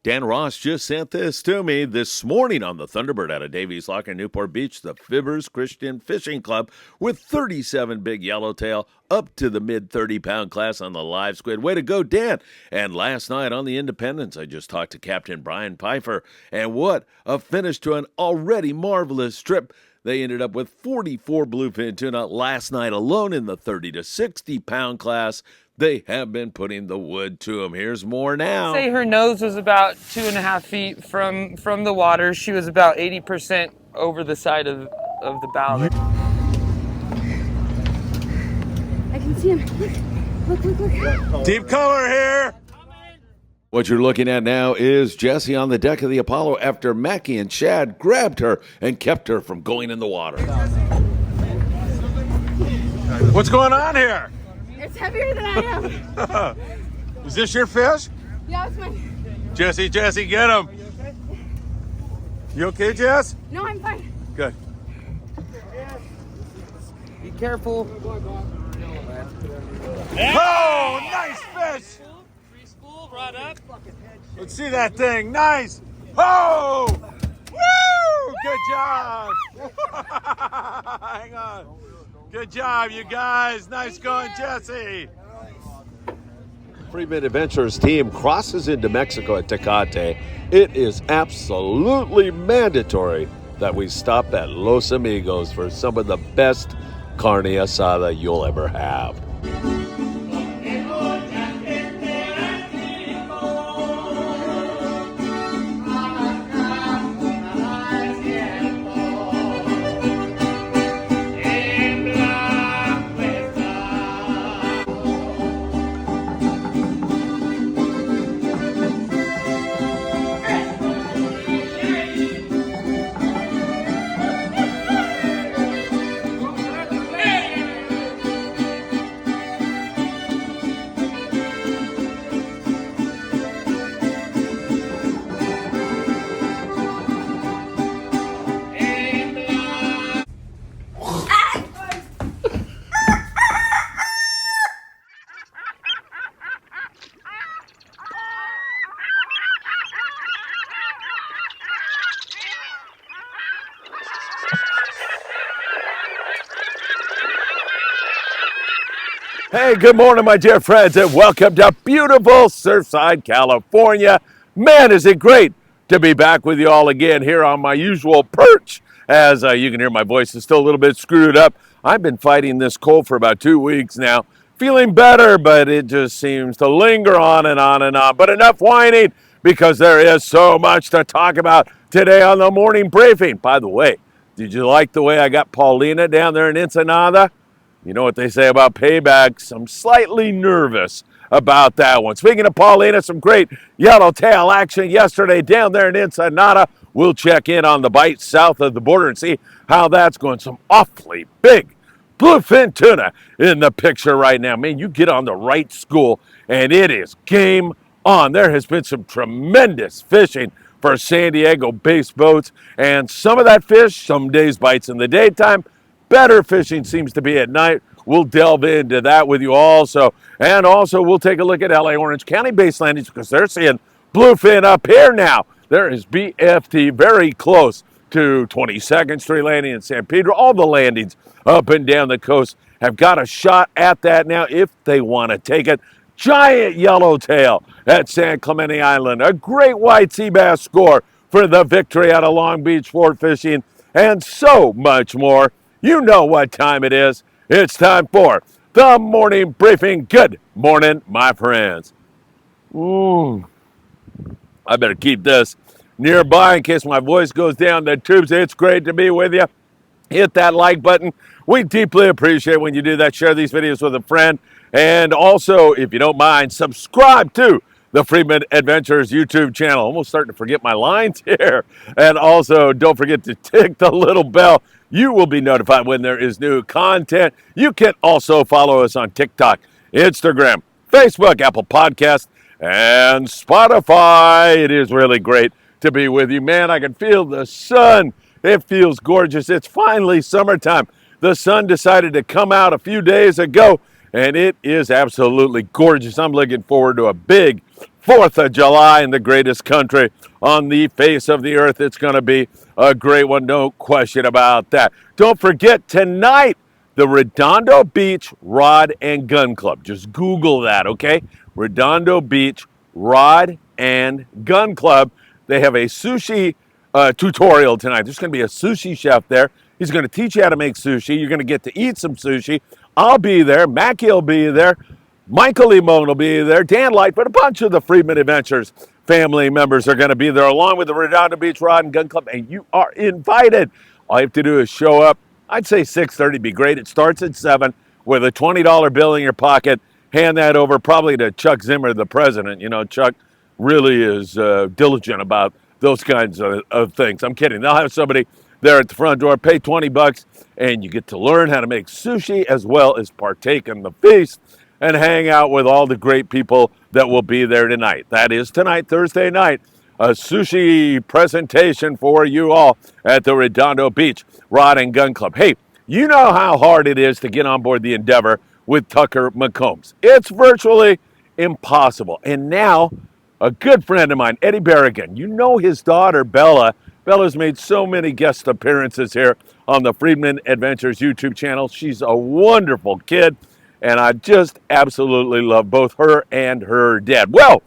Dan Ross just sent this to me this morning on the Thunderbird out of Davies Lock in Newport Beach, the Fibbers Christian Fishing Club with 37 big yellowtail up to the mid 30-pound class on the live squid. Way to go, Dan. And last night on the Independence, I just talked to Captain Brian Pfeiffer, and what a finish to an already marvelous trip. They ended up with 44 bluefin tuna last night alone in the 30 to 60-pound class. They have been putting the wood to them. Here's more now. Say her nose was about 2.5 feet from the water. She was about 80% over the side of the bow. I can see him. Look. Deep color here. What you're looking at now is Jessie on the deck of the Apollo after Mackie and Chad grabbed her and kept her from going in the water. What's going on here? It's heavier than I am. Is this your fish? Yeah, it's mine. Jesse, get him. You okay, Jess? No, I'm fine. Good. Be careful. Oh, nice fish. Free spool, rod up. Let's see that thing. Nice. Oh! Woo! Good job. Hang on. Good job, you guys. Nice going, Jesse. Friedman Adventures team crosses into Mexico at Tecate. It is absolutely mandatory that we stop at Los Amigos for some of the best carne asada you'll ever have. Hey, good morning, my dear friends, and welcome to beautiful Surfside, California. Man, is it great to be back with you all again here on my usual perch. As you can hear, my voice is still a little bit screwed up. I've been fighting this cold for about 2 weeks now. Feeling better, but it just seems to linger on and on and on. But enough whining, because there is so much to talk about today on the morning briefing. By the way, did you like the way I got Paulina down there in Ensenada? You know what they say about paybacks. I'm slightly nervous about that one. Speaking of Paulina, some great yellowtail action yesterday down there in Ensenada. We'll check in on the bite south of the border and see how that's going. Some awfully big bluefin tuna in the picture right now. Man, you get on the right school and it is game on. There has been some tremendous fishing for San Diego-based boats, and some of that fish, some days bites in the daytime. Better fishing seems to be at night. We'll delve into that with you also. And also, we'll take a look at LA Orange County-based landings because they're seeing bluefin up here now. There is BFT very close to 22nd Street Landing in San Pedro. All the landings up and down the coast have got a shot at that now if they want to take it. Giant yellowtail at San Clemente Island. A great white sea bass score for the victory out of Long Beach Sport Fishing, and so much more. You know what time it is. It's time for the morning briefing. Good morning, my friends. I better keep this nearby in case my voice goes down the tubes. It's great to be with you. Hit that like button. We deeply appreciate when you do that. Share these videos with a friend. And also, if you don't mind, subscribe to the Friedman Adventures YouTube channel. Almost starting to forget my lines here. And also, don't forget to tick the little bell. You will be notified when there is new content. You can also follow us on TikTok, Instagram, Facebook, Apple Podcasts, and Spotify. It is really great to be with you. Man, I can feel the sun. It feels gorgeous. It's finally summertime. The sun decided to come out a few days ago, and it is absolutely gorgeous. I'm looking forward to a big 4th of July in the greatest country on the face of the earth. It's going to be a great one, no question about that. Don't forget tonight, the Redondo Beach Rod and Gun Club. Just Google that, okay? Redondo Beach Rod and Gun Club. They have a sushi tutorial tonight. There's going to be a sushi chef there. He's going to teach you how to make sushi. You're going to get to eat some sushi. I'll be there. Mackie will be there. Michael Limon will be there, Dan Lightfoot, a bunch of the Friedman Adventures family members are going to be there, along with the Redondo Beach Rod and Gun Club, and you are invited. All you have to do is show up. I'd say 6:30 would be great. It starts at 7 with a $20 bill in your pocket. Hand that over probably to Chuck Zimmer, the president. You know, Chuck really is diligent about those kinds of things. I'm kidding. They'll have somebody there at the front door. Pay $20, and you get to learn how to make sushi as well as partake in the feast and hang out with all the great people that will be there tonight. That is tonight, Thursday night, a sushi presentation for you all at the Redondo Beach Rod and Gun Club. Hey, you know how hard it is to get on board the Endeavor with Tucker McCombs. It's virtually impossible. And now, a good friend of mine, Eddie Berrigan, you know his daughter, Bella. Bella's made so many guest appearances here on the Friedman Adventures YouTube channel. She's a wonderful kid. And I just absolutely love both her and her dad. Well,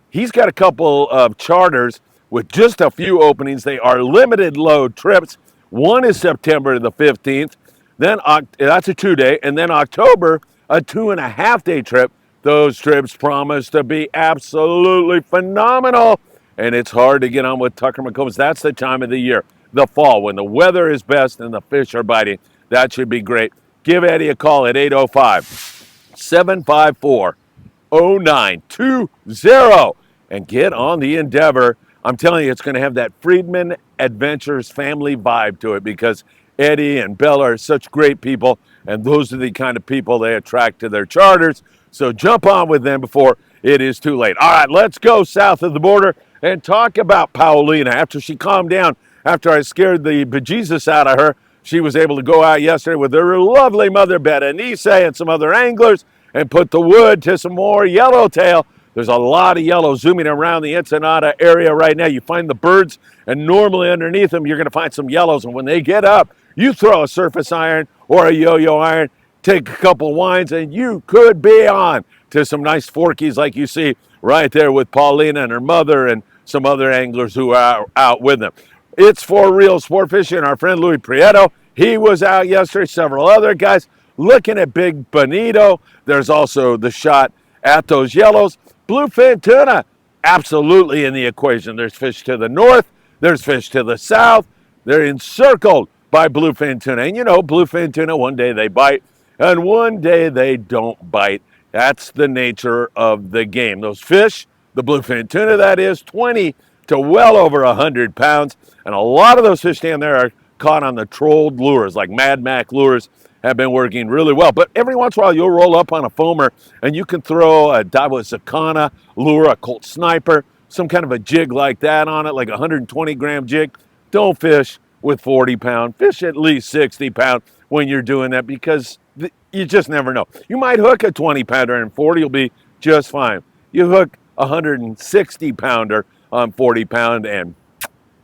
he's got a couple of charters with just a few openings. They are limited load trips. One is September the 15th. Then that's a 2-day. And then October, a 2.5-day trip. Those trips promise to be absolutely phenomenal. And it's hard to get on with Tucker McCombs. That's the time of the year, the fall, when the weather is best and the fish are biting. That should be great. Give Eddie a call at 805-754-0920 and get on the Endeavor. I'm telling you, it's going to have that Friedman Adventures family vibe to it because Eddie and Bella are such great people, and those are the kind of people they attract to their charters. So jump on with them before it is too late. All right, let's go south of the border and talk about Paulina. After she calmed down, after I scared the bejesus out of her, she was able to go out yesterday with her lovely mother, Berenice, and some other anglers and put the wood to some more yellowtail. There's a lot of yellow zooming around the Ensenada area right now. You find the birds, and normally underneath them, you're going to find some yellows. And when they get up, you throw a surface iron or a yo-yo iron, take a couple winds, and you could be on to some nice forkies like you see right there with Paulina and her mother and some other anglers who are out with them. It's For Real Sport Fishing. Our friend Louis Prieto, he was out yesterday. Several other guys looking at big bonito. There's also the shot at those yellows. Bluefin tuna, absolutely in the equation. There's fish to the north. There's fish to the south. They're encircled by bluefin tuna. And you know, bluefin tuna, one day they bite and one day they don't bite. That's the nature of the game. Those fish, the bluefin tuna that is, 20 to well over 100 pounds. And a lot of those fish down there are caught on the trolled lures, like Mad Mac lures have been working really well. But every once in a while, you'll roll up on a foamer and you can throw a Davosakana lure, a Colt Sniper, some kind of a jig like that on it, like a 120-gram jig. Don't fish with 40-pound. Fish at least 60-pound when you're doing that because you just never know. You might hook a 20-pounder and 40 will be just fine. You hook a 160-pounder on 40-pound and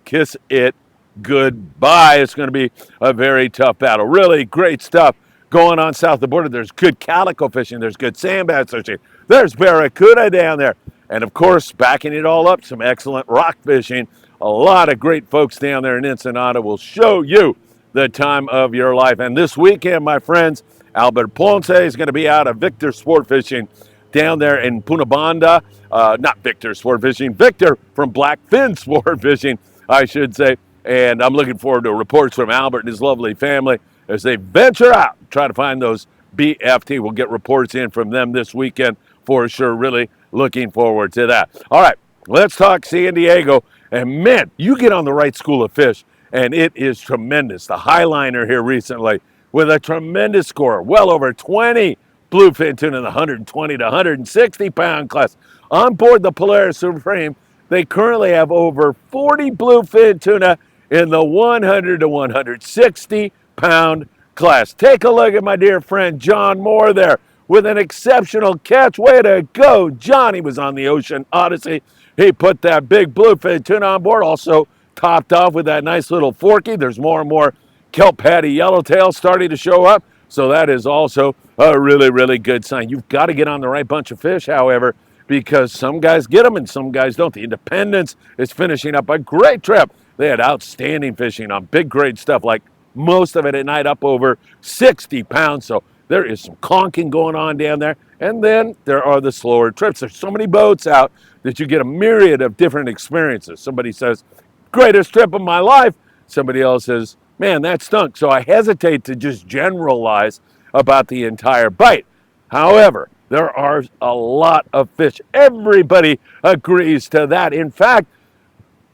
kiss it goodbye. It's going to be a very tough battle. Really great stuff going on south of the border. There's good calico fishing. There's good sand bass fishing. There's barracuda down there. And of course, backing it all up, some excellent rock fishing. A lot of great folks down there in Ensenada will show you the time of your life. And this weekend, my friends, Albert Ponce is going to be out of Victor Sport Fishing down there in Punabanda. Not Victor Sport Fishing, Victor from Blackfin Sport Fishing, I should say. And I'm looking forward to reports from Albert and his lovely family as they venture out, try to find those BFT. We'll get reports in from them this weekend for sure. Really looking forward to that. All right, let's talk San Diego. And man, you get on the right school of fish, and it is tremendous. The Highliner here recently with a tremendous score, well over 20 bluefin tuna in the 120 to 160-pound class. On board the Polaris Supreme, they currently have over 40 bluefin tuna in the 100 to 160-pound class. Take a look at my dear friend John Moore there with an exceptional catch. Way to go. Johnny was on the Ocean Odyssey. He put that big bluefin tuna on board, also topped off with that nice little forky. There's more and more kelp patty yellowtail starting to show up, so that is also a really, really good sign. You've got to get on the right bunch of fish, however, because some guys get them and some guys don't. The Independence is finishing up a great trip. They had outstanding fishing on big grade stuff, like most of it at night up over 60 pounds. So there is some conking going on down there. And then there are the slower trips. There's so many boats out that you get a myriad of different experiences. Somebody says, greatest trip of my life. Somebody else says, man, that stunk. So I hesitate to just generalize about the entire bite. However, there are a lot of fish. Everybody agrees to that. In fact,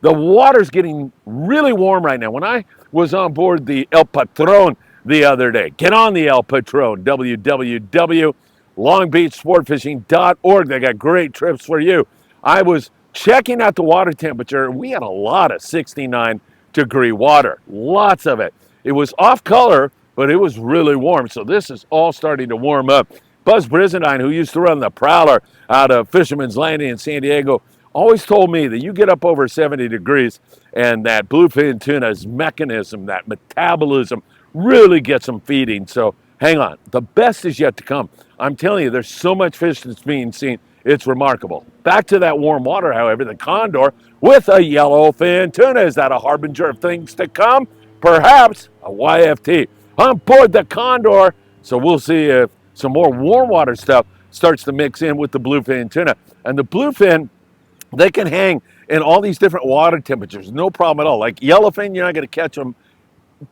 the water's getting really warm right now. When I was on board the El Patron the other day, get on the El Patron, www.longbeachsportfishing.org. They got great trips for you. I was checking out the water temperature. We had a lot of 69-degree water, lots of it. It was off color, but it was really warm. So this is all starting to warm up. Buzz Brizendine, who used to run the Prowler out of Fisherman's Landing in San Diego, always told me that you get up over 70 degrees and that bluefin tuna's mechanism, that metabolism, really gets them feeding. So hang on, the best is yet to come. I'm telling you, there's so much fish that's being seen. It's remarkable. Back to that warm water, however, the Condor with a yellowfin tuna. Is that a harbinger of things to come? Perhaps a YFT on board the Condor. So we'll see if some more warm water stuff starts to mix in with the bluefin tuna. And the bluefin, they can hang in all these different water temperatures, no problem at all. Like yellowfin, you're not going to catch them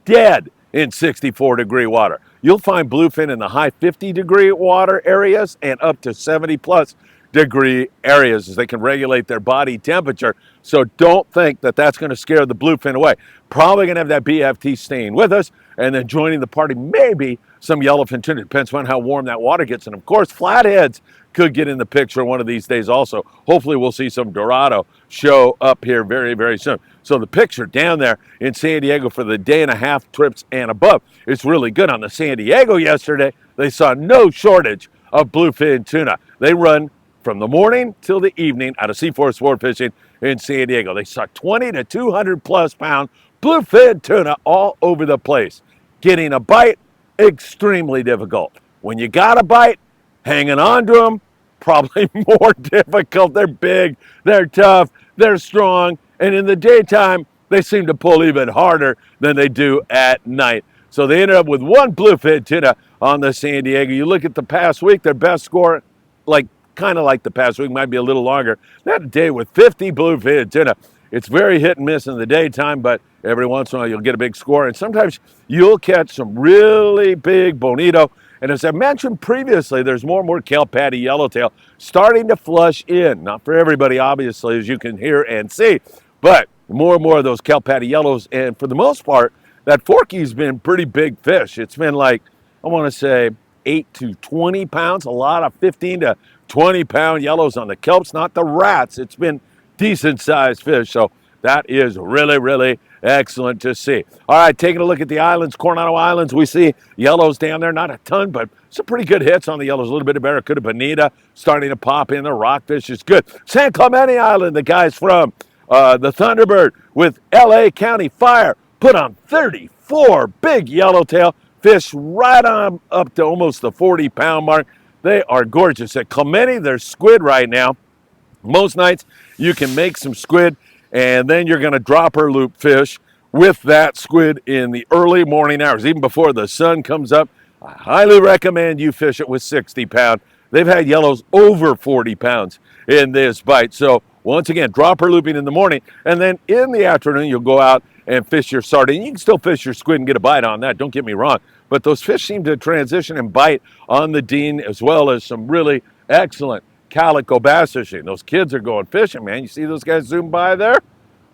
dead in 64-degree water. You'll find bluefin in the high 50-degree water areas and up to 70-plus degree areas as they can regulate their body temperature. So don't think that that's going to scare the bluefin away. Probably going to have that BFT staying with us and then joining the party, maybe some yellowfin tuna. Depends on how warm that water gets. And of course, flatheads could get in the picture one of these days also. Hopefully we'll see some Dorado show up here very, very soon. So the picture down there in San Diego for the day and a half trips and above is really good. On the San Diego yesterday, they saw no shortage of bluefin tuna. They run from the morning till the evening out of C4 Sport Fishing in San Diego. They saw 20 to 200 plus pound bluefin tuna all over the place. Getting a bite, extremely difficult. When you got a bite, hanging on to them, probably more difficult. They're big, they're tough, they're strong, and in the daytime, they seem to pull even harder than they do at night. So they ended up with one bluefin tuna on the San Diego. You look at the past week, their best score, kind of like the past week, might be a little longer. That day with 50 bluefin tuna. It's very hit and miss in the daytime, but every once in a while you'll get a big score, and sometimes you'll catch some really big bonito. And as I mentioned previously, there's more and more kelp patty yellowtail starting to flush in. Not for everybody, obviously, as you can hear and see, but more and more of those kelp patty yellows. And for the most part, that forky's been pretty big fish. It's been like, I want to say 8 to 20 pounds, a lot of 15 to 20 pound yellows on the kelps, not the rats. It's been decent sized fish. So that is really, really excellent to see. All right, taking a look at the islands, Coronado Islands, we see yellows down there, not a ton, but some pretty good hits on the yellows. A little bit of barracuda bonita starting to pop in. The rockfish is good. San Clemente Island, the guys from the Thunderbird with LA County Fire put on 34 big yellowtail fish right on up to almost the 40-pound mark. They are gorgeous. At Clemente, there's squid right now. Most nights you can make some squid, and then you're going to dropper loop fish with that squid in the early morning hours, even before the sun comes up. I highly recommend you fish it with 60 pound. They've had yellows over 40 pounds in this bite. So once again, dropper looping in the morning, and then in the afternoon you'll go out and fish your sardine. You can still fish your squid and get a bite on that, don't get me wrong, but those fish seem to transition and bite on the Dean, as well as some really excellent calico bass fishing. Those kids are going fishing, man. You see those guys zoom by there?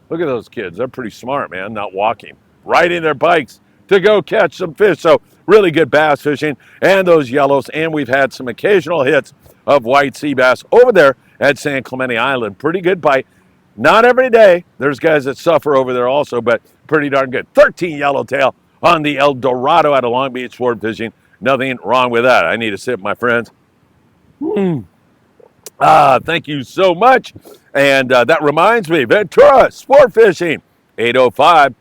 Look at those kids. They're pretty smart, man, not walking, riding their bikes to go catch some fish. So really good bass fishing and those yellows, and we've had some occasional hits of white sea bass over there at San Clemente Island. Pretty good bite. Not every day. There's guys that suffer over there also, but pretty darn good. 13 yellowtail on the El Dorado out of Long Beach Sport Fishing. Nothing wrong with that. I need a sip, my friends. Thank you so much. And that reminds me, Ventura Sport Fishing, 805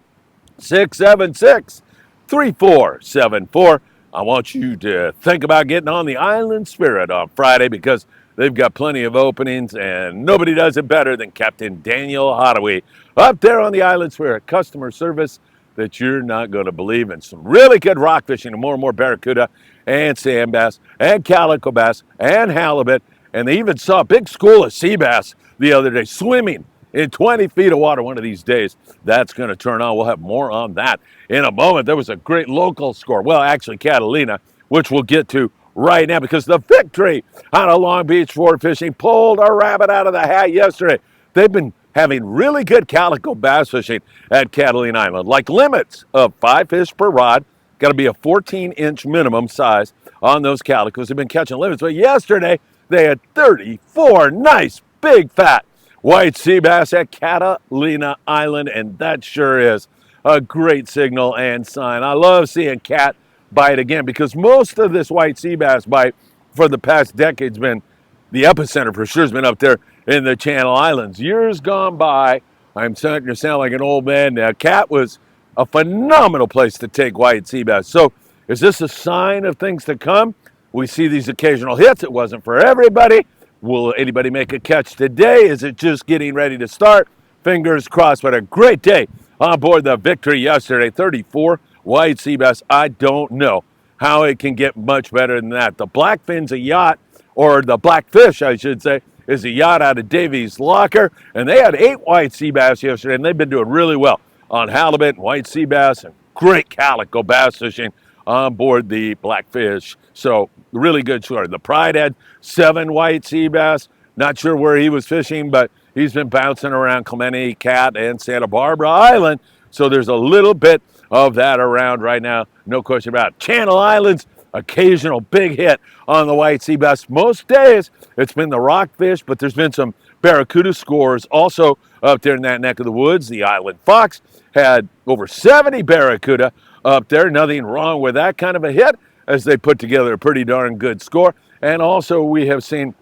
676 3474. I want you to think about getting on the Island Spirit on Friday because they've got plenty of openings and nobody does it better than Captain Daniel Hottaway up there on the Island Spirit. Customer service that you're not going to believe, and some really good rock fishing and more barracuda and sand bass and calico bass and halibut. And they even saw a big school of sea bass the other day swimming in 20 feet of water one of these days. That's going to turn on. We'll have more on that in a moment. There was a great local score. Well, actually, Catalina, which we'll get to right now because the victory out of Long Beach Sport Fishing pulled a rabbit out of the hat yesterday. They've been having really good calico bass fishing at Catalina Island, like limits of 5 fish per rod. Got to be a 14-inch minimum size on those calicos. They've been catching limits, but yesterday they had 34 nice, big, fat white sea bass at Catalina Island, and that sure is a great signal and sign. I love seeing Cat bite again because most of this white sea bass bite for the past decade's been the epicenter for sure has been up there in the Channel Islands. Years gone by, I'm starting to sound like an old man now. Cat was a phenomenal place to take white sea bass. So is this a sign of things to come? We see these occasional hits. It wasn't for everybody. Will anybody make a catch today? Is it just getting ready to start? Fingers crossed, but a great day on board the Victory yesterday. 34 white sea bass. I don't know how it can get much better than that. The Blackfin's a yacht, or the Blackfish, I should say, is a yacht out of Davies Locker. And they had 8 white sea bass yesterday, and they've been doing really well on halibut and white sea bass and great calico bass fishing on board the Blackfish. So really good story. The Pride had 7 white sea bass. Not sure where he was fishing, but he's been bouncing around Clemente, Cat, and Santa Barbara Island. So there's a little bit of that around right now. No question about it. Channel Islands, occasional big hit on the white sea bass. Most days it's been the rockfish, but there's been some barracuda scores also up there in that neck of the woods. The Island Fox had over 70 barracuda up there. Nothing wrong with that kind of a hit as they put together a pretty darn good score. And also we have seen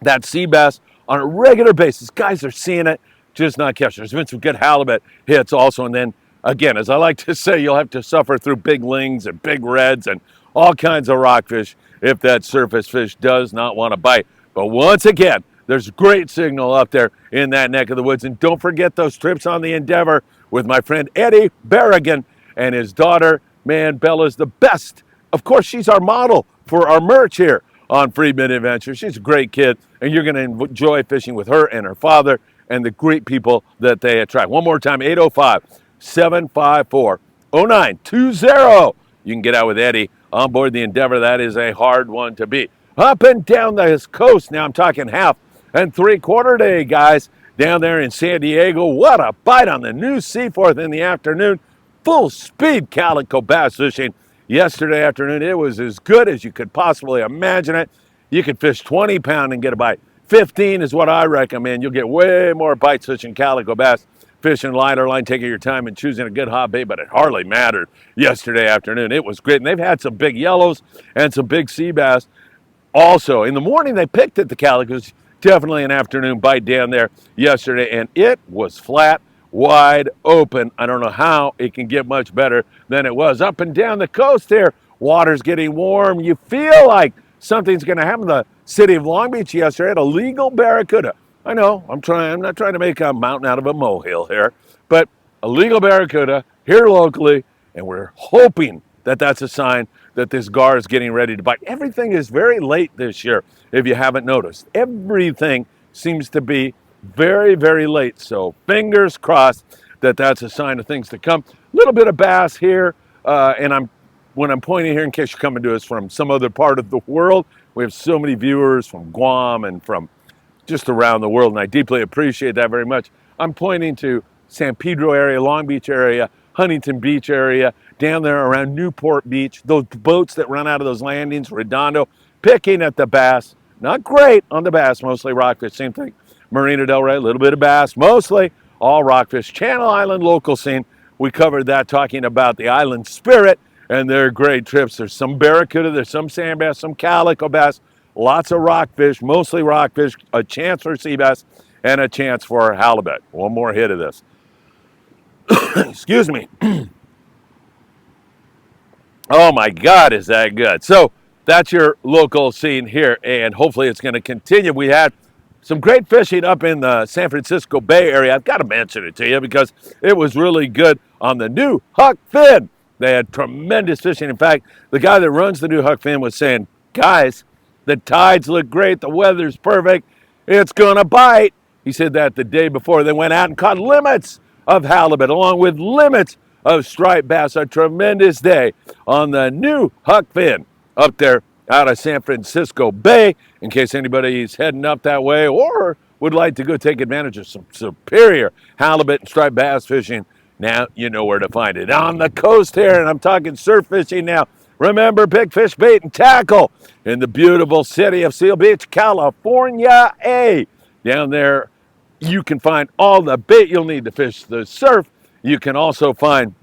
that sea bass on a regular basis. Guys are seeing it, just not catching. There's been some good halibut hits also. And then again, as I like to say, you'll have to suffer through big lings and big reds and all kinds of rockfish if that surface fish does not want to bite. But once again, there's great signal up there in that neck of the woods. And don't forget those trips on the Endeavor with my friend Eddie Berrigan and his daughter. Man, Bella's the best. Of course, she's our model for our merch here on Friedman Adventures. She's a great kid, and you're going to enjoy fishing with her and her father and the great people that they attract. One more time, 805-754-0920. You can get out with Eddie on board the Endeavor. That is a hard one to beat. Up and down this coast, now I'm talking 1/2 and 3/4 day, guys, down there in San Diego. What a bite on the new Seaforth in the afternoon. Full speed calico bass fishing yesterday afternoon. It was as good as you could possibly imagine it. You could fish 20 pound and get a bite. 15 is what I recommend. You'll get way more bites fishing calico bass, fishing lighter line, taking your time and choosing a good hot bait, but it hardly mattered yesterday afternoon. It was great. And they've had some big yellows and some big sea bass. Also, in the morning, they picked at the calicos. Definitely an afternoon bite down there yesterday, and it was flat, wide open. I don't know how it can get much better than it was. Up and down the coast here, water's getting warm. You feel like something's going to happen. The city of Long Beach yesterday had a legal barracuda. I know, I'm not trying to make a mountain out of a molehill here, but a legal barracuda here locally, and we're hoping that that's a sign that this gar is getting ready to bite. Everything is very late this year, if you haven't noticed. Everything seems to be very, very late. So fingers crossed that that's a sign of things to come. A little bit of bass here, and when I'm pointing here, in case you're coming to us from some other part of the world, we have so many viewers from Guam and from just around the world, and I deeply appreciate that very much. I'm pointing to San Pedro area, Long Beach area, Huntington Beach area, down there around Newport Beach, those boats that run out of those landings, Redondo, picking at the bass. Not great on the bass, mostly rockfish, same thing. Marina del Rey, a little bit of bass, mostly all rockfish. Channel Island local scene, we covered that talking about the Island Spirit and their great trips. There's some barracuda, there's some sand bass, some calico bass, Lots of rockfish, mostly rockfish, a chance for sea bass, and a chance for halibut. One more hit of this. Excuse me. Oh my God, is that good? So that's your local scene here, and hopefully it's going to continue. We had some great fishing up in the San Francisco Bay Area. I've got to mention it to you because it was really good on the new Huck Finn. They had tremendous fishing. In fact, the guy that runs the new Huck Finn was saying, guys, the tides look great, the weather's perfect, it's going to bite. He said that the day before they went out and caught limits of halibut along with limits of striped bass. A tremendous day on the new Huck Finn up there out of San Francisco Bay, in case anybody's heading up that way or would like to go take advantage of some superior halibut and striped bass fishing. Now you know where to find it. On the coast here, and I'm talking surf fishing now. Remember, big fish bait and tackle in the beautiful city of Seal Beach, California. Down there, you can find all the bait you'll need to fish the surf. You can also find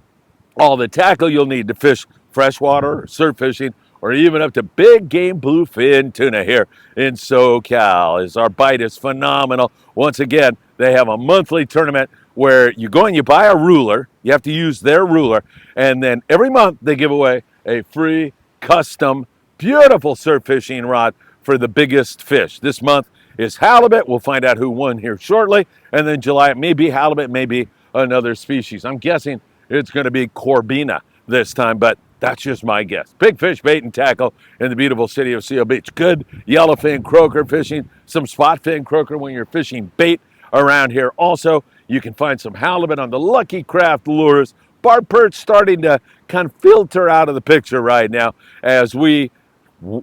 all the tackle you'll need to fish freshwater, or surf fishing, or even up to big game bluefin tuna here in SoCal. Our bite is phenomenal. Once again, they have a monthly tournament where you go and you buy a ruler. You have to use their ruler. And then every month they give away a free, custom, beautiful surf fishing rod for the biggest fish. This month is halibut. We'll find out who won here shortly. And then July, it may be halibut, maybe another species. I'm guessing it's going to be corbina this time, but that's just my guess. Big fish bait and tackle in the beautiful city of Seal Beach. Good yellowfin croaker fishing, some spot fin croaker when you're fishing bait around here. Also, you can find some halibut on the Lucky Craft lures. Barb perch starting to kind of filter out of the picture right now as we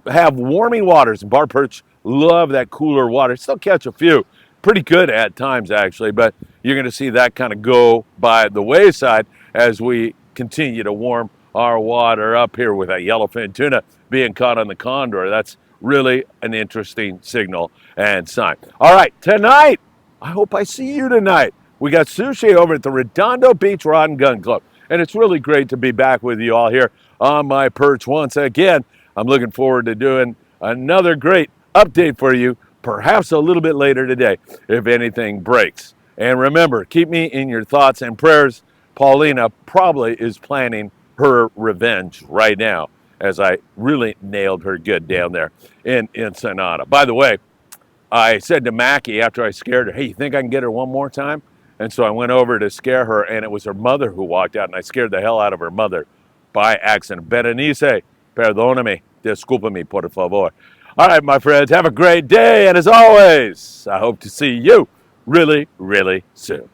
have warming waters. And barb perch love that cooler water. Still catch a few. Pretty good at times, actually, but you're going to see that kind of go by the wayside as we continue to warm our water up here with that yellowfin tuna being caught on the condor. That's really an interesting signal and sign. All right, tonight, I hope I see you tonight. We got sushi over at the Redondo Beach Rod and Gun Club, and it's really great to be back with you all here on my perch once again. I'm looking forward to doing another great update for you, perhaps a little bit later today, if anything breaks. And remember, keep me in your thoughts and prayers. Paulina probably is planning her revenge right now, as I really nailed her good down there in Ensenada. By the way, I said to Mackie after I scared her, hey, you think I can get her one more time? And so I went over to scare her, and it was her mother who walked out, and I scared the hell out of her mother by accident. Berenice, perdóname, discúlpame, por favor. All right, my friends, have a great day, and as always, I hope to see you really, really soon.